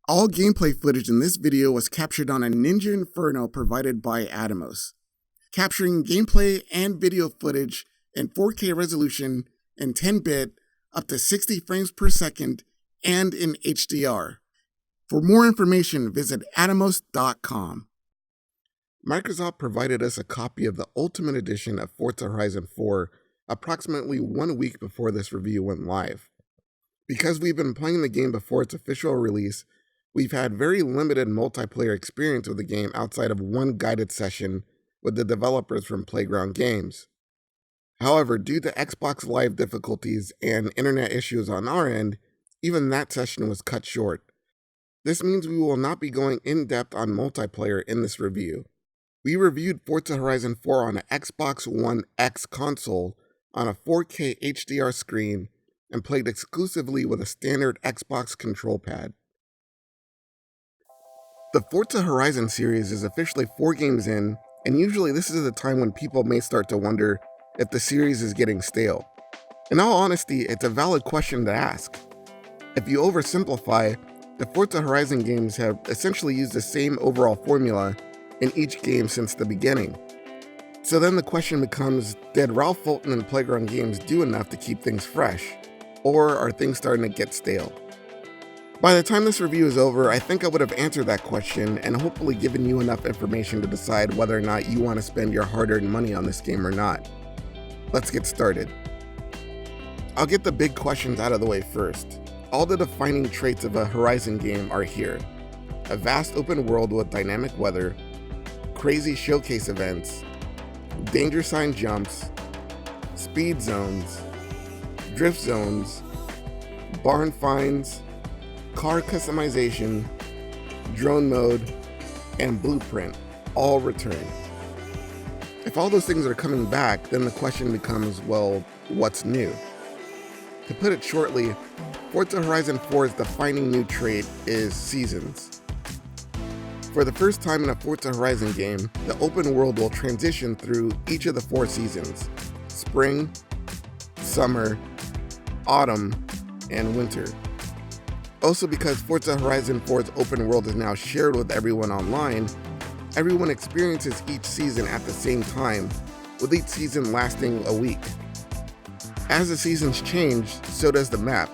All gameplay footage in this video was captured on a Ninja Inferno provided by Atomos, capturing gameplay and video footage in 4K resolution in 10-bit up to 60 frames per second and in HDR. For more information, visit atomos.com. Microsoft provided us a copy of the Ultimate Edition of Forza Horizon 4 approximately 1 week before this review went live. Because we've been playing the game before its official release, we've had very limited multiplayer experience with the game outside of one guided session with the developers from Playground Games. However, due to Xbox Live difficulties and internet issues on our end, even that session was cut short. This means we will not be going in-depth on multiplayer in this review. We reviewed Forza Horizon 4 on an Xbox One X console on a 4K HDR screen and played exclusively with a standard Xbox control pad. The Forza Horizon series is officially 4 games in, and usually this is the time when people may start to wonder if the series is getting stale. In all honesty, it's a valid question to ask. If you oversimplify, the Forza Horizon games have essentially used the same overall formula in each game since the beginning. So then the question becomes, did Ralph Fulton and Playground Games do enough to keep things fresh? Or are things starting to get stale? By the time this review is over, I think I would have answered that question and hopefully given you enough information to decide whether or not you want to spend your hard-earned money on this game or not. Let's get started. I'll get the big questions out of the way first. All the defining traits of a Horizon game are here. A vast open world with dynamic weather, crazy showcase events, danger sign jumps, speed zones, drift zones, barn finds, car customization, drone mode, and blueprint all return. If all those things are coming back, then the question becomes, well, what's new? To put it shortly, Forza Horizon 4's defining new trait is seasons. For the first time in a Forza Horizon game, the open world will transition through each of the 4 seasons: spring, summer, autumn, and winter. Also, because Forza Horizon 4's open world is now shared with everyone online, everyone experiences each season at the same time, with each season lasting a week. As the seasons change, so does the map,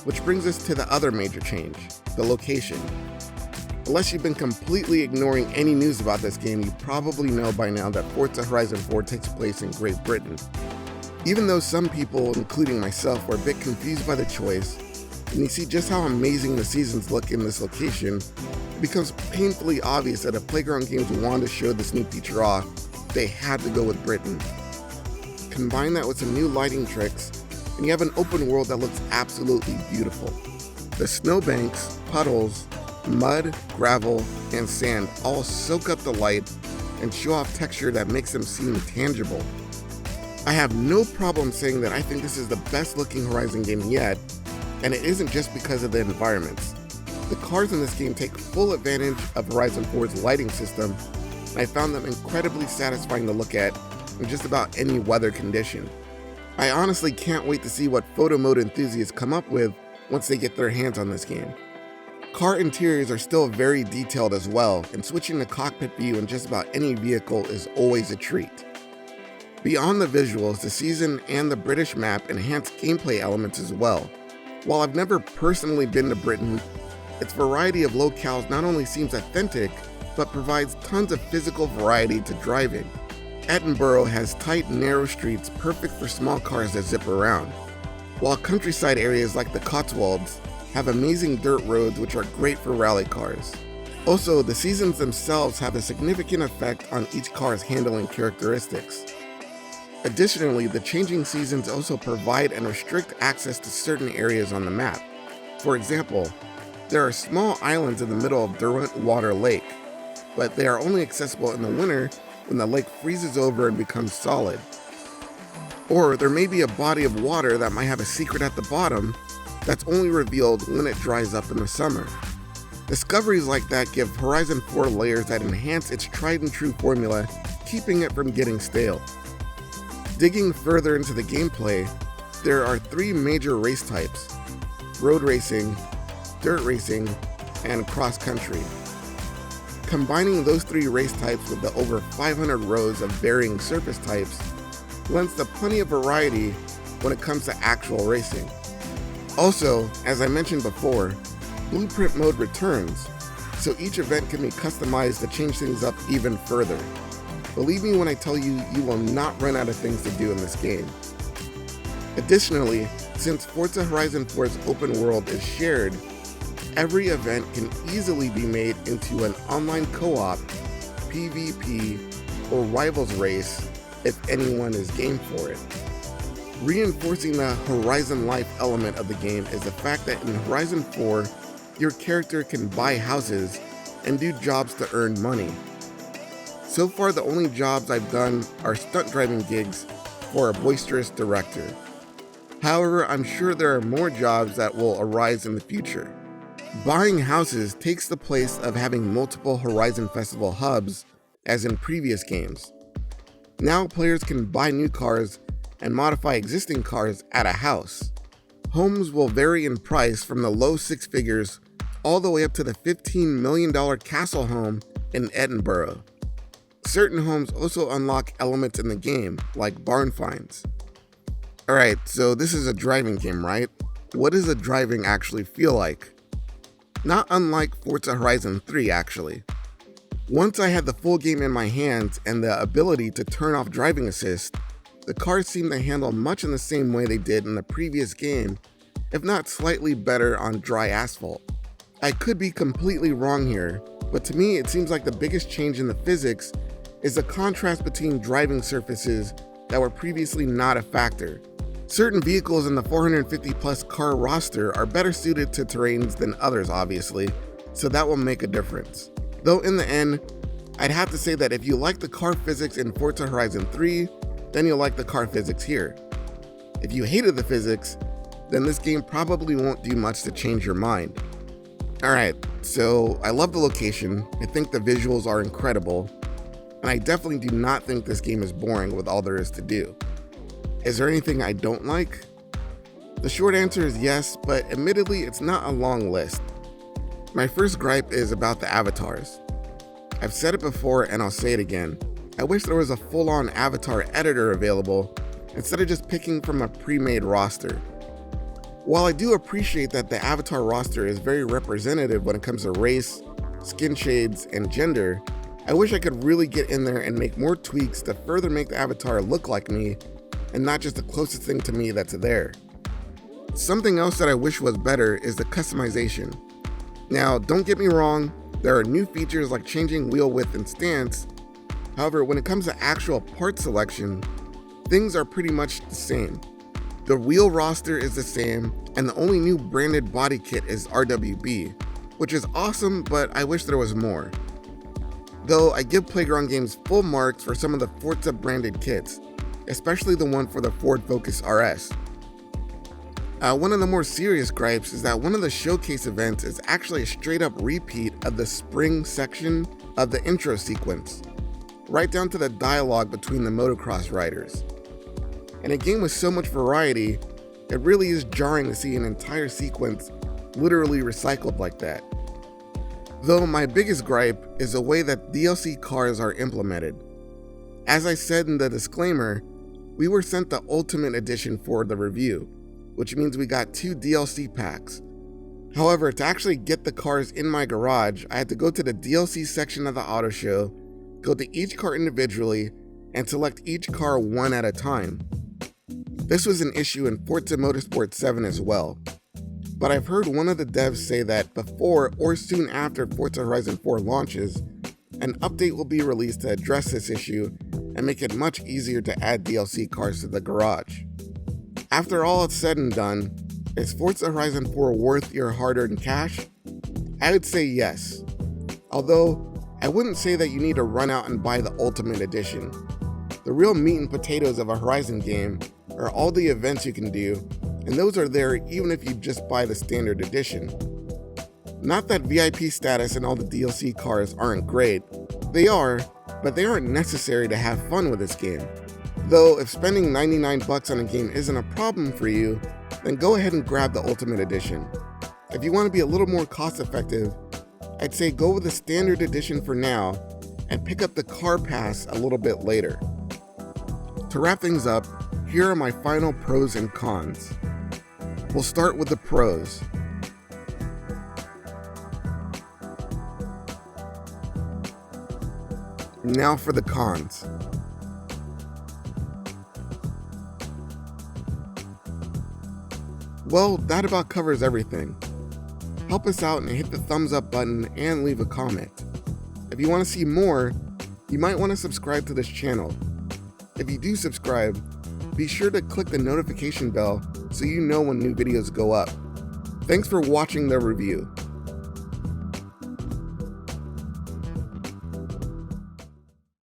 which brings us to the other major change, the location. Unless you've been completely ignoring any news about this game, you probably know by now that Forza Horizon 4 takes place in Great Britain. Even though some people, including myself, were a bit confused by the choice, and you see just how amazing the seasons look in this location, it becomes painfully obvious that if Playground Games wanted to show this new feature off, they had to go with Britain. Combine that with some new lighting tricks, and you have an open world that looks absolutely beautiful. The snowbanks, puddles, mud, gravel, and sand all soak up the light and show off texture that makes them seem tangible. I have no problem saying that I think this is the best looking Horizon game yet, and it isn't just because of the environments. The cars in this game take full advantage of Horizon 4's lighting system, and I found them incredibly satisfying to look at in just about any weather condition. I honestly can't wait to see what photo mode enthusiasts come up with once they get their hands on this game. Car interiors are still very detailed as well, and switching to cockpit view in just about any vehicle is always a treat. Beyond the visuals, the season and the British map enhance gameplay elements as well. While I've never personally been to Britain, its variety of locales not only seems authentic, but provides tons of physical variety to driving. Edinburgh has tight, narrow streets perfect for small cars that zip around, while countryside areas like the Cotswolds have amazing dirt roads which are great for rally cars. Also, the seasons themselves have a significant effect on each car's handling characteristics. Additionally, the changing seasons also provide and restrict access to certain areas on the map. For example, there are small islands in the middle of Derwent Water Lake, but they are only accessible in the winter when the lake freezes over and becomes solid. Or there may be a body of water that might have a secret at the bottom that's only revealed when it dries up in the summer. Discoveries like that give Horizon 4 layers that enhance its tried and true formula, keeping it from getting stale. Digging further into the gameplay, there are 3 major race types: road racing, dirt racing, and cross country. Combining those 3 race types with the over 500 rows of varying surface types lends to plenty of variety when it comes to actual racing. Also, as I mentioned before, Blueprint mode returns, so each event can be customized to change things up even further. Believe me when I tell you, you will not run out of things to do in this game. Additionally, since Forza Horizon 4's open world is shared, every event can easily be made into an online co-op, PvP, or rivals race if anyone is game for it. Reinforcing the Horizon life element of the game is the fact that in Horizon 4, your character can buy houses and do jobs to earn money. So far, the only jobs I've done are stunt driving gigs for a boisterous director. However, I'm sure there are more jobs that will arise in the future. Buying houses takes the place of having multiple Horizon Festival hubs, as in previous games. Now players can buy new cars and modify existing cars at a house. Homes will vary in price from the low 6 figures all the way up to the $15 million castle home in Edinburgh. Certain homes also unlock elements in the game, like barn finds. Alright, so this is a driving game, right? What does the driving actually feel like? Not unlike Forza Horizon 3, actually. Once I had the full game in my hands and the ability to turn off driving assist, the cars seemed to handle much in the same way they did in the previous game, if not slightly better on dry asphalt. I could be completely wrong here, but to me it seems like the biggest change in the physics is the contrast between driving surfaces that were previously not a factor. Certain vehicles in the 450 plus car roster are better suited to terrains than others, obviously, so that will make a difference. Though in the end, I'd have to say that if you like the car physics in Forza Horizon 3, then you'll like the car physics here. If you hated the physics, then this game probably won't do much to change your mind. Alright, so I love the location, I think the visuals are incredible, and I definitely do not think this game is boring with all there is to do. Is there anything I don't like? The short answer is yes, but admittedly it's not a long list. My first gripe is about the avatars. I've said it before and I'll say it again. I wish there was a full-on avatar editor available instead of just picking from a pre-made roster. While I do appreciate that the avatar roster is very representative when it comes to race, skin shades, and gender, I wish I could really get in there and make more tweaks to further make the avatar look like me and not just the closest thing to me that's there. Something else that I wish was better is the customization. Now, don't get me wrong, there are new features like changing wheel width and stance. However, when it comes to actual part selection, things are pretty much the same. The wheel roster is the same, and the only new branded body kit is RWB, which is awesome, but I wish there was more. Though I give Playground Games full marks for some of the Forza branded kits, especially the one for the Ford Focus RS. One of the more serious gripes is that one of the showcase events is actually a straight up repeat of the spring section of the intro sequence, right down to the dialogue between the motocross riders. In a game with so much variety, it really is jarring to see an entire sequence literally recycled like that. Though my biggest gripe is the way that DLC cars are implemented. As I said in the disclaimer, we were sent the Ultimate Edition for the review, which means we got 2 DLC packs. However, to actually get the cars in my garage, I had to go to the DLC section of the auto show, go to each car individually, and select each car one at a time. This was an issue in Forza Motorsport 7 as well. But I've heard one of the devs say that before or soon after Forza Horizon 4 launches, an update will be released to address this issue and make it much easier to add DLC cars to the garage. After all it's said and done, is Forza Horizon 4 worth your hard-earned cash? I would say yes. Although, I wouldn't say that you need to run out and buy the Ultimate Edition. The real meat and potatoes of a Horizon game are all the events you can do, and those are there even if you just buy the standard edition. Not that VIP status and all the DLC cars aren't great, they are, but they aren't necessary to have fun with this game. Though if spending $99 on a game isn't a problem for you, then go ahead and grab the Ultimate Edition. If you want to be a little more cost effective, I'd say go with the standard edition for now and pick up the car pass a little bit later. To wrap things up, here are my final pros and cons. We'll start with the pros. Now for the cons. Well, that about covers everything. Help us out and hit the thumbs up button and leave a comment. If you want to see more, you might want to subscribe to this channel. If you do subscribe, be sure to click the notification bell so you know when new videos go up. Thanks for watching the review.